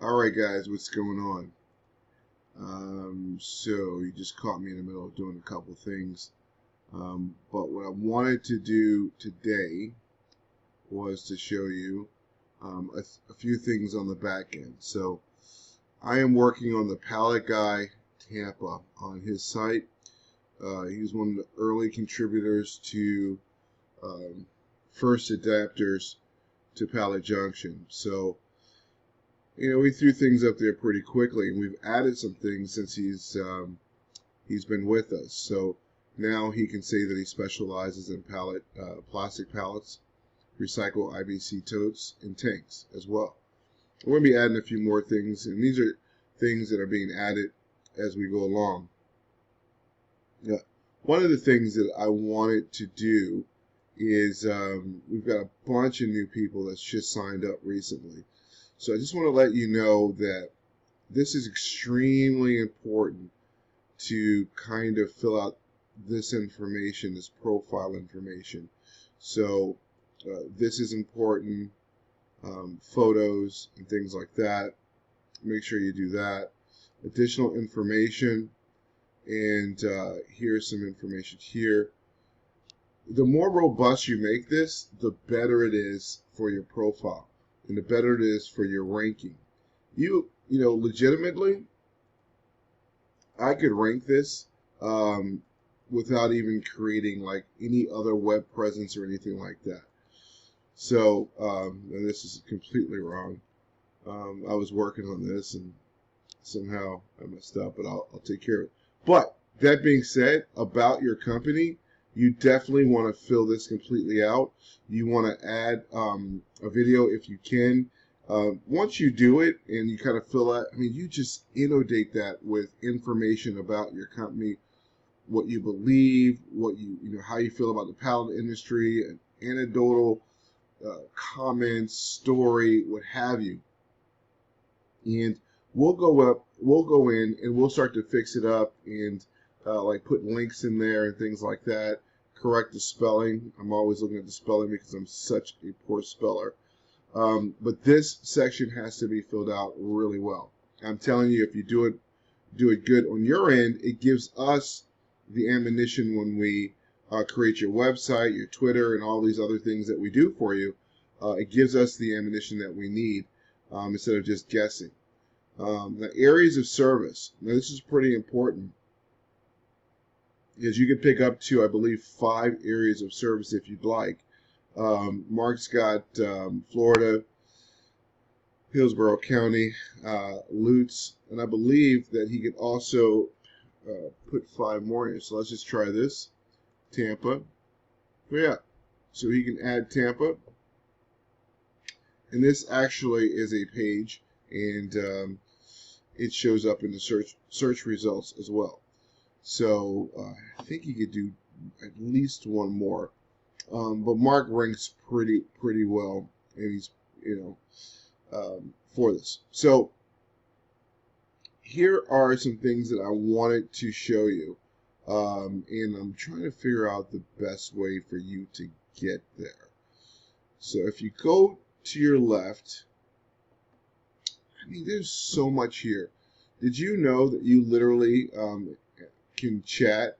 Alright guys, what's going on? So you just caught me in the middle of doing a couple things. But what I wanted to do today was to show you a few things on the back end. So I am working on the Pallet Guy Tampa on his site. He's one of the early contributors to first adapters to Pallet Junction. So we threw things up there pretty quickly, and we've added some things since he's been with us. So now he can say that he specializes in plastic pallets, recycled IBC totes, and tanks as well. We're going to be adding a few more things, and these are things that are being added as we go along. One of the things that I wanted to do is we've got a bunch of new people that's just signed up recently. So I just want to let you know that this is extremely important to kind of fill out this information, this profile information. So this is important, photos and things like that. Make sure you do that. Additional information, and here's some information here. The more robust you make this, the better it is for your profile, and the better it is for your ranking. You know, legitimately, I could rank this without even creating like any other web presence or anything like that. So, and this is completely wrong. I was working on this and somehow I messed up, but I'll take care of it. But that being said, about your company, you definitely want to fill this completely out. You want to add a video if you can. Once you do it and you kind of fill out, you just inundate that with information about your company, what you believe, what how you feel about the pallet industry, an anecdotal comments, story, what have you. And we'll go in and we'll start to fix it up and like put links in there and things like that. Correct the spelling. I'm always looking at the spelling because I'm such a poor speller. But this section has to be filled out really well. I'm telling you, if you do it good on your end, it gives us the ammunition when we create your website, your Twitter, and all these other things that we do for you. It gives us the ammunition that we need instead of just guessing. The areas of service. Now, this is pretty important, because you can pick up to, I believe, 5 areas of service if you'd like. Mark's got Florida, Hillsborough County, Lutz, and I believe that he could also put 5 more in. So let's just try this. Tampa. Yeah. So he can add Tampa. And this actually is a page, and it shows up in the search results as well. So I think he could do at least one more. But Mark ranks pretty well, and he's for this. So here are some things that I wanted to show you, and I'm trying to figure out the best way for you to get there. So if you go to your left, there's so much here. Did you know that you literally can chat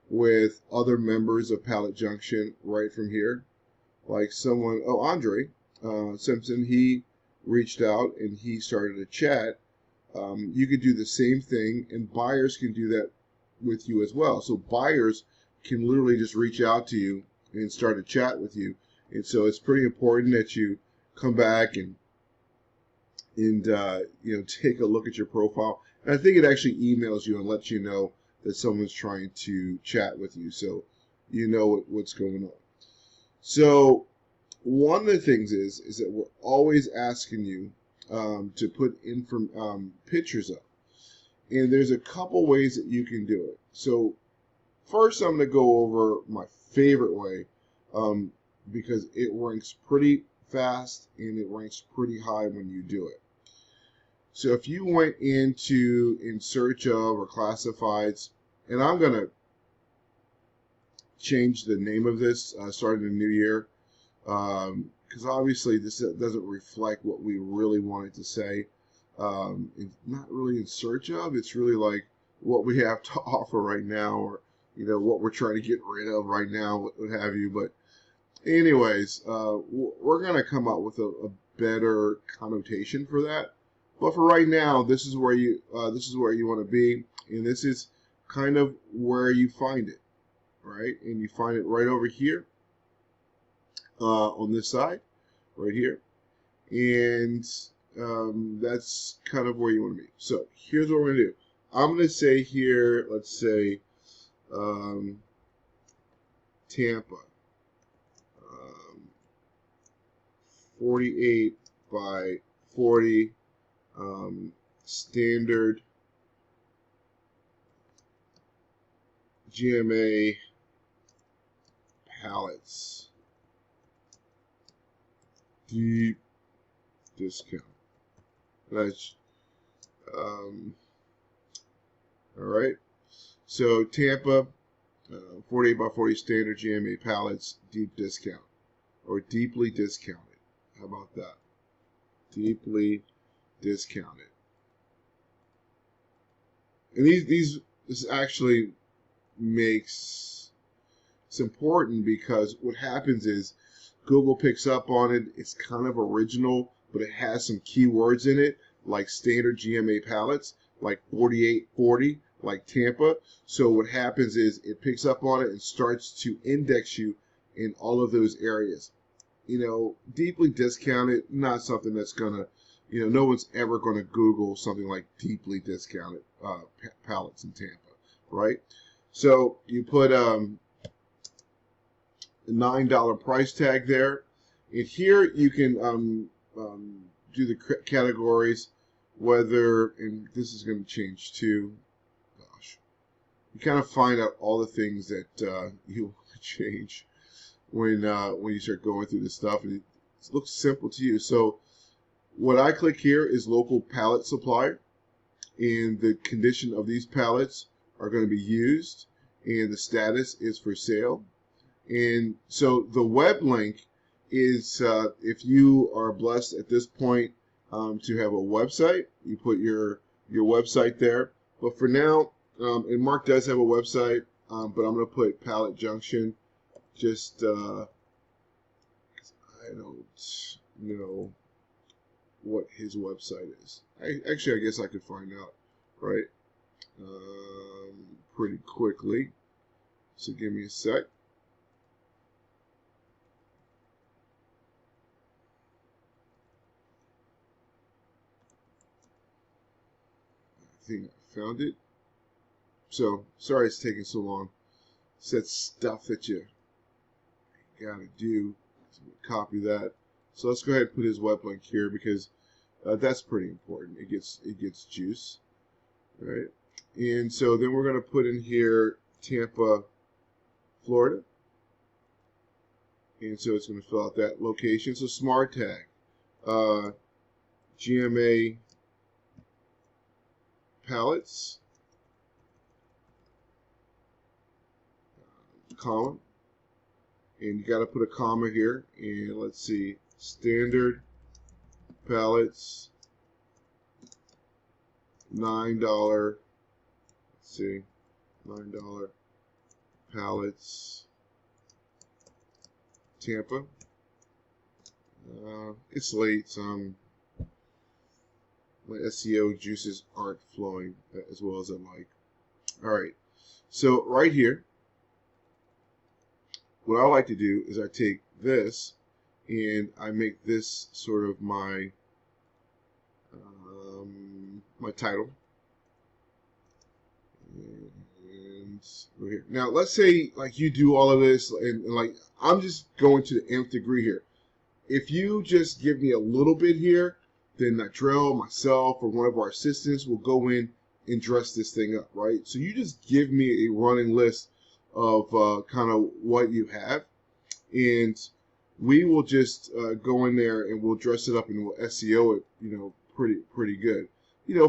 with other members of Pallet Junction right from here? Like someone, Andre Simpson, he reached out and he started a chat. You could do the same thing, and buyers can do that with you as well. So buyers can literally just reach out to you and start a chat with you. And so it's pretty important that you come back and take a look at your profile. And I think it actually emails you and lets you know that someone's trying to chat with you, so you know what's going on. So one of the things is that we're always asking you to put in pictures up, and there's a couple ways that you can do it. So first, I'm going to go over my favorite way, because it ranks pretty fast and it ranks pretty high when you do it. So if you went into in search of or classifieds, and I'm going to change the name of this starting the new year, because obviously this doesn't reflect what we really wanted to say. it's not really in search of. It's really like what we have to offer right now, or what we're trying to get rid of right now, what have you. But anyways, we're gonna come up with a better connotation for that. But for right now, this is where you want to be, and this is kind of where you find it, right? And you find it right over here on this side, right here, and that's kind of where you want to be. So here's what we're gonna do. I'm gonna say here, let's say Tampa, 48 by 40 standard GMA pallets, deep discount. That's all right. So Tampa, 48 by 40 standard GMA pallets, deep discount, or deeply discounted. How about that? Deeply discounted. And this actually makes it's important, because what happens is Google picks up on it. It's kind of original, but it has some keywords in it, like standard GMA pallets, like 4840, like Tampa. So what happens is it picks up on it and starts to index you in all of those areas. Deeply discounted, not something that's gonna, no one's ever gonna Google something like deeply discounted pallets in Tampa, right? So you put a $9 price tag there, and here you can do the categories, whether, and this is going to change too. Gosh, you kind of find out all the things that you want to change when you start going through this stuff, and it looks simple to you. So what I click here is local pallet supplier, and the condition of these pallets are going to be used, and the status is for sale. And so the web link is, if you are blessed at this point to have a website, you put your website there. But for now, and Mark does have a website, but I'm going to put Pallet Junction, just I don't know what his website is. Actually, I guess I could find out, right? Pretty quickly. So give me a sec. I think I found it. So sorry it's taking so long. It's that stuff that you gotta do. So copy that. So let's go ahead and put his web link here, because that's pretty important. It gets juice, right? And so then we're gonna put in here Tampa, Florida, and so it's gonna fill out that location. So smart tag, GMA pallets, comma, and you got to put a comma here, and let's see, standard pallets, $9, let's see, $9 pallets, Tampa. It's late, so my SEO juices aren't flowing as well as I'd like. All right, so right here, what I like to do is I take this and I make this sort of my my title. And over here. Now let's say like you do all of this, and like I'm just going to the nth degree here. If you just give me a little bit here, then Natrell, myself, or one of our assistants will go in and dress this thing up, right? So you just give me a running list of kind of what you have, and we will just go in there and we'll dress it up and we'll SEO it, pretty good.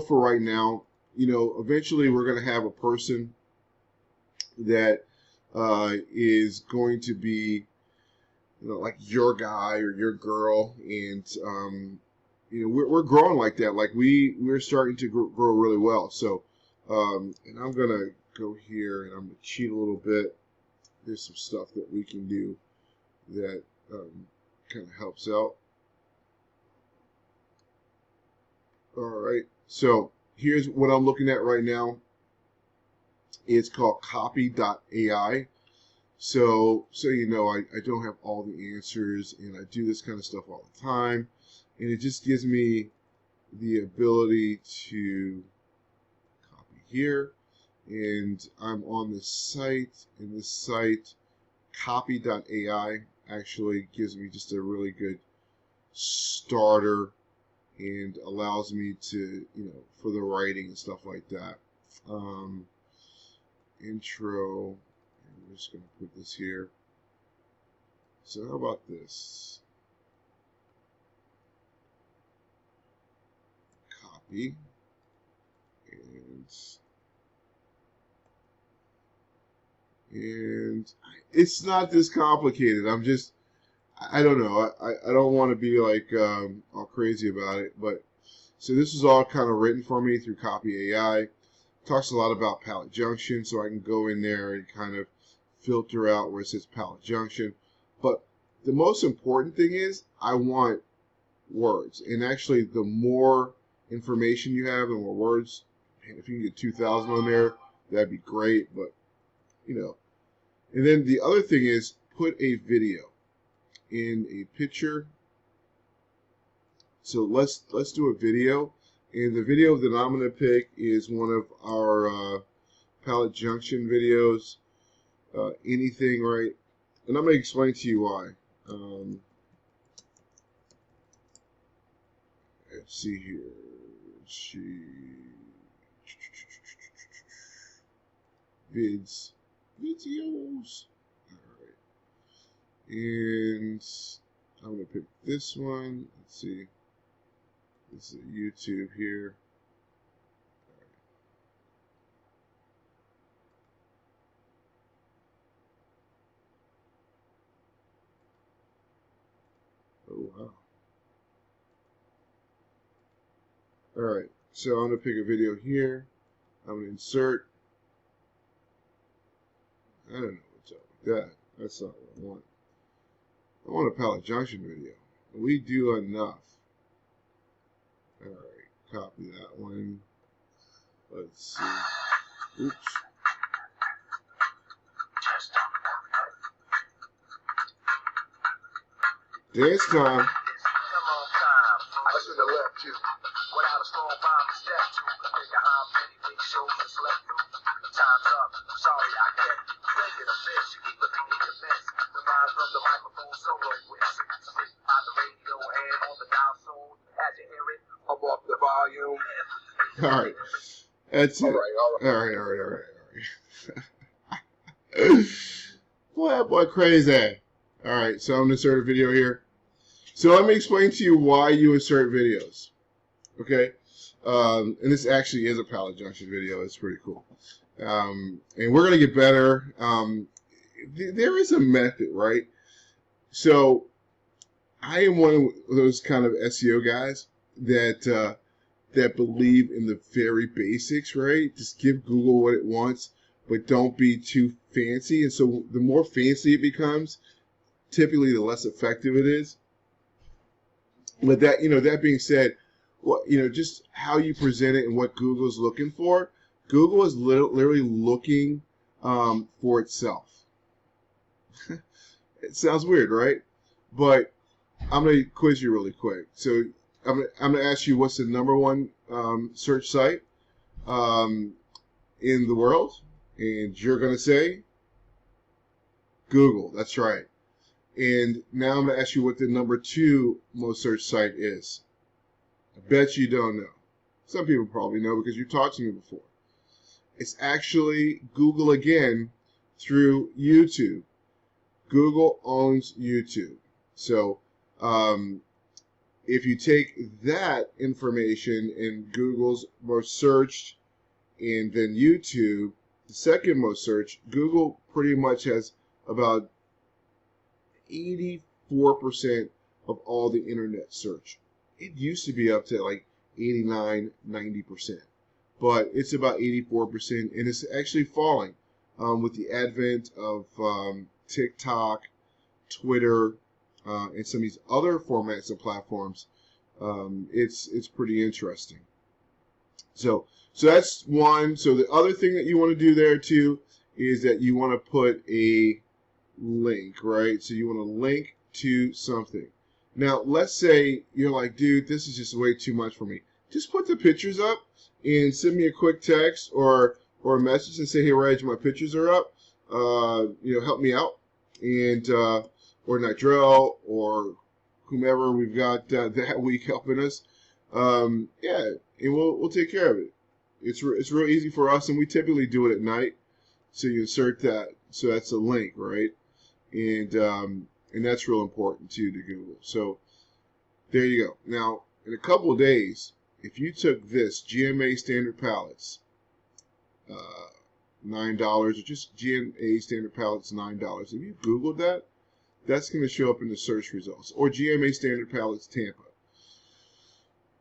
For right now, eventually we're going to have a person that is going to be, like your guy or your girl, and we're growing like that. Like we're starting to grow really well. So, and I'm gonna go here and I'm gonna cheat a little bit. There's some stuff that we can do that kind of helps out. All right. So here's what I'm looking at right now. It's called copy.ai. So I don't have all the answers, and I do this kind of stuff all the time, and it just gives me the ability to copy here, and I'm on this site, and this site copy.ai actually gives me just a really good starter and allows me to, for the writing and stuff like that. Intro, and we're just going to put this here. So how about this? Copy, and it's not this complicated. I don't know. I don't want to be like all crazy about it, but so this is all kind of written for me through Copy AI. Talks a lot about Pallet Junction, so I can go in there and kind of filter out where it says Pallet Junction. But the most important thing is I want words, and actually the more information you have, the more words. Man, if you can get 2,000 on there, that'd be great. But and then the other thing is put a video in a picture. So let's do a video, and the video that I'm going to pick is one of our Pallet Junction videos. Anything, right? And I'm going to explain to you why. Let's see here. Videos. All right. And I'm going to pick this one. Let's see. This is YouTube here. Oh, wow. All right. So I'm going to pick a video here. I'm going to insert. I don't know what's up with that. That's not what I want. I want a Pallet Junction video. We do enough. Alright, copy that one. Let's see. Oops. Dance time. All right, that's it. All right. Boy, crazy. All right, so I'm gonna insert a video here. So let me explain to you why you insert videos. Okay, and this actually is a Pallet Junction video. It's pretty cool, and we're gonna get better. There is a method, right? So I am one of those kind of SEO guys that believe in the very basics, right? Just give Google what it wants, but don't be too fancy. And so the more fancy it becomes, typically the less effective it is. But that being said, just how you present it and what Google's looking for, Google is literally looking for itself. It sounds weird, right? But I'm going to quiz you really quick. So I'm going to ask you what's the #1 search site in the world, and you're going to say Google. That's right. And now I'm going to ask you what the #2 most searched site is. I bet you don't know. Some people probably know because you talked to me before. It's actually Google again through YouTube. Google owns YouTube. So if you take that information in Google's most searched and then YouTube, the second most searched, Google pretty much has about 84% of all the internet search. It used to be up to like 89, 90%, but it's about 84%, and it's actually falling with the advent of TikTok, Twitter, and some of these other formats and platforms. It's pretty interesting. So that's one. So the other thing that you want to do there too is that you want to put a link, right? So you want to link to something. Now, let's say you're like, dude, this is just way too much for me. Just put the pictures up and send me a quick text or a message and say, hey, Reg, my pictures are up. Help me out. And or Nitrell or whomever we've got that week helping us. Yeah, and we'll take care of it. It's real easy for us, and we typically do it at night. So you insert that. So that's a link, right? And that's real important too to Google. So there you go. Now, in a couple of days, if you took this GMA standard pallets, $9, or just GMA standard pallets, $9. If you Googled that, that's going to show up in the search results. Or GMA standard pallets Tampa.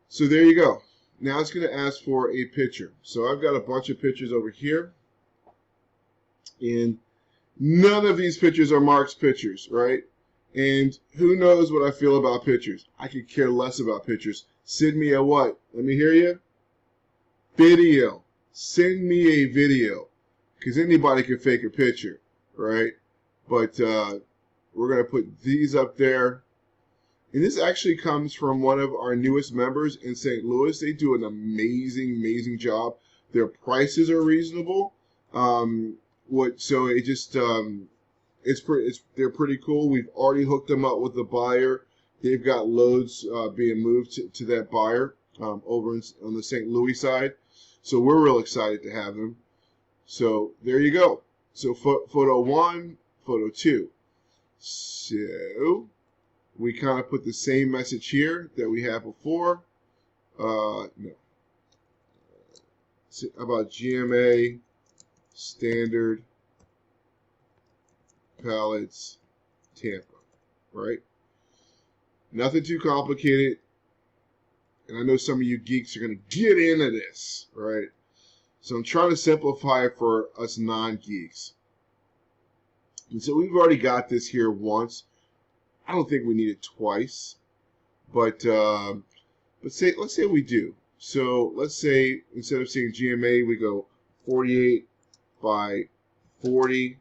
So there you go. Now it's going to ask for a picture. So I've got a bunch of pictures over here. And none of these pictures are Mark's pictures, right? And who knows what I feel about pictures? I could care less about pictures. Send me a what? Let me hear you. Video. Send me a video. Because anybody can fake a picture, right? But we're going to put these up there. And this actually comes from one of our newest members in St. Louis. They do an amazing, amazing job. Their prices are reasonable. So it just they're pretty cool. We've already hooked them up with the buyer. They've got loads being moved to that buyer over on the St. Louis side. So we're real excited to have them. So there you go. So photo 1, photo 2. So we kind of put the same message here that we had before. No. About GMA standard pallets Tampa, right? Nothing too complicated. And I know some of you geeks are going to get into this, right? So I'm trying to simplify it for us non-geeks. And so we've already got this here once. I don't think we need it twice, but let's say we do. So let's say instead of saying GMA, we go 48 by 40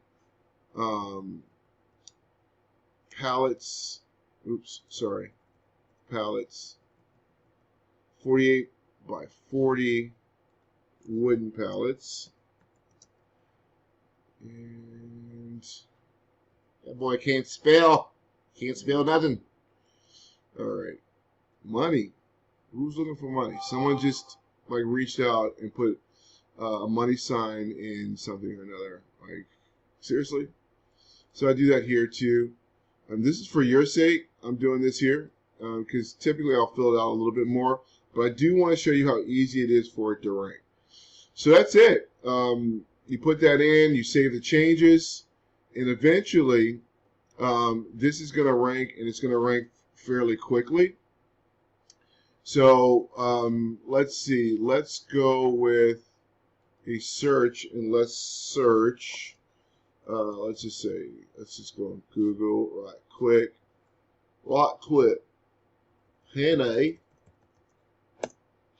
pallets. Oops, sorry, pallets. 48 by 40 wooden pallets. And that boy can't spell. Can't spell nothing. All right. Money. Who's looking for money? Someone just like reached out and put a money sign in something or another. Like, seriously? So I do that here too. This is for your sake. I'm doing this here because typically I'll fill it out a little bit more. But I do want to show you how easy it is for it to rank. So that's it. You put that in. You save the changes. And eventually, this is going to rank, and it's going to rank fairly quickly. So let's see. Let's go with a search, and let's search. Let's just go on Google right quick. Henny.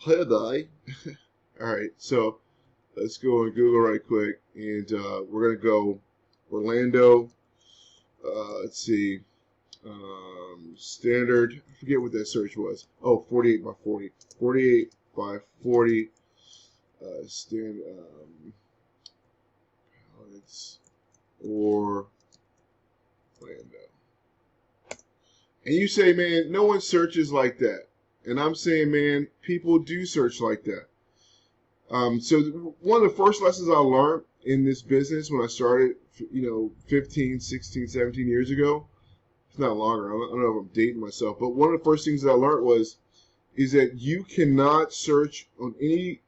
All right. So let's go on Google right quick, and we're going to go Orlando. Let's see. Standard. I forget what that search was. Oh, 48 by 40. 48 by 40. Pallets or Orlando. And you say, man, no one searches like that. And I'm saying, man, people do search like that. So one of the first lessons I learned in this business when I started, 15, 16, 17 years ago, it's not longer, I don't know if I'm dating myself, but one of the first things that I learned is that you cannot search on any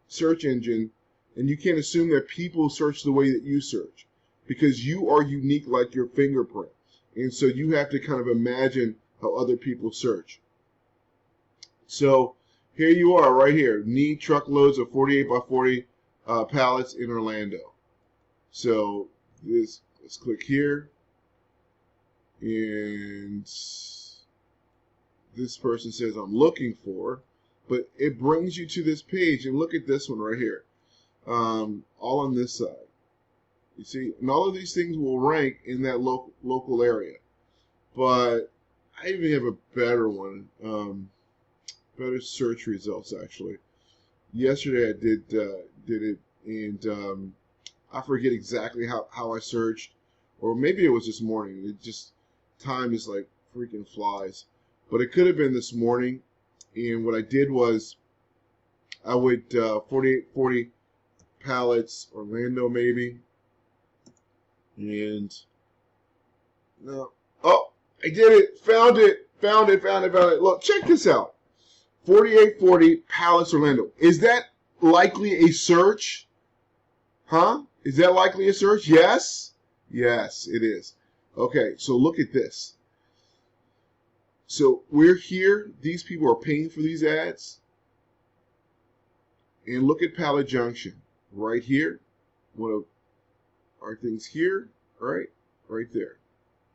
search engine, and you can't assume that people search the way that you search, because you are unique like your fingerprint. And so you have to kind of imagine how other people search. So here you are right here. Need truckloads of 48 by 40 pallets in Orlando. So let's click here. And this person says I'm looking for. But it brings you to this page. And look at this one right here. All on this side. You see, and all of these things will rank in that local area. But I even have a better one, better search results actually. Yesterday I did it, and I forget exactly how I searched, or maybe it was this morning. It just time is like freaking flies, but it could have been this morning. And what I did was I would 4840 pallets Orlando maybe, and no. Oh, I did it. Found it. Look, check this out. 4840 Pallets Orlando. Is that likely a search? Huh? Is that likely a search? Yes? Yes, it is. Okay, so look at this. So we're here. These people are paying for these ads. And look at Pallet Junction. Right here. One of our things here. Right? Right there.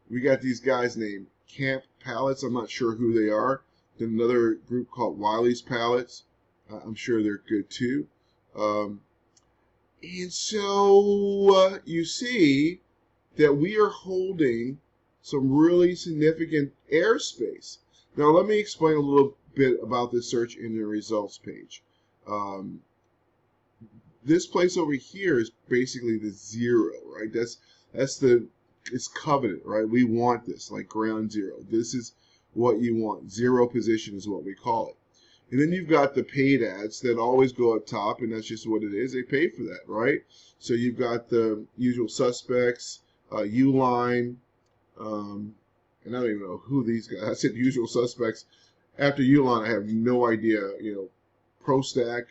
We got these guys named Camp Pallets. I'm not sure who they are. Then another group called Wiley's Pallets. I'm sure they're good too. And so you see that we are holding some really significant airspace. Now let me explain a little bit about this search engine results page. This place over here is basically the 0, right? It's coveted, right? We want this, like ground zero. This is what you want. 0 position is what we call it. And then you've got the paid ads that always go up top, and that's just what it is. They pay for that, right? So you've got the usual suspects, Uline, and I don't even know who these guys. I said usual suspects. After Uline, I have no idea. ProStack,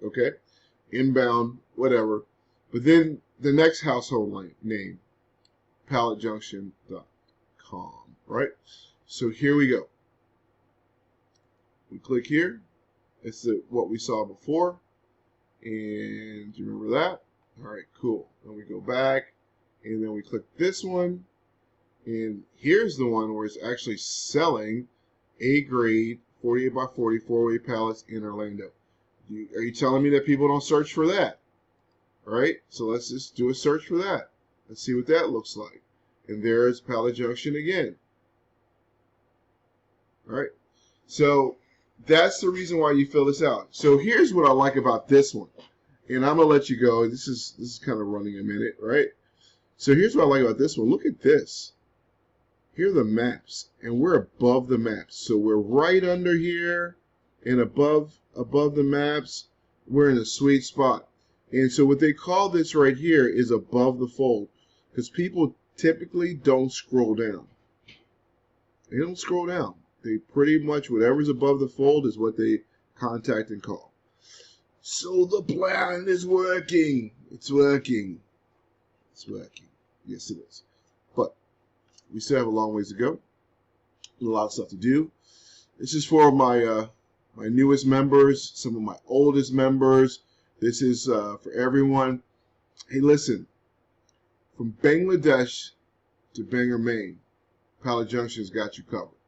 okay, Inbound, whatever. But then the next household name, PalletJunction.com, right? So here we go. We click here. It's what we saw before. And do you remember that? All right, cool. Then we go back, and then we click this one. And here's the one where it's actually selling A-grade 48 by 40 4-way pallets in Orlando. Are you telling me that people don't search for that? All right, so let's just do a search for that. Let's see what that looks like. And there's Pallet Junction again. All right, so that's the reason why you fill this out. So here's what I like about this one. And I'm going to let you go. This is kind of running a minute, right? So here's what I like about this one. Look at this. Here are the maps, and we're above the maps. So we're right under here and above the maps. We're in a sweet spot. And so what they call this right here is above the fold, because people typically don't scroll down. They don't scroll down. They pretty much, whatever's above the fold is what they contact and call. So the plan is working. It's working. It's working. Yes, it is. But we still have a long ways to go. A lot of stuff to do. This is for my my newest members, some of my oldest members. This is for everyone. Hey, listen. From Bangladesh to Bangor, Maine, Pallet Junction's got you covered.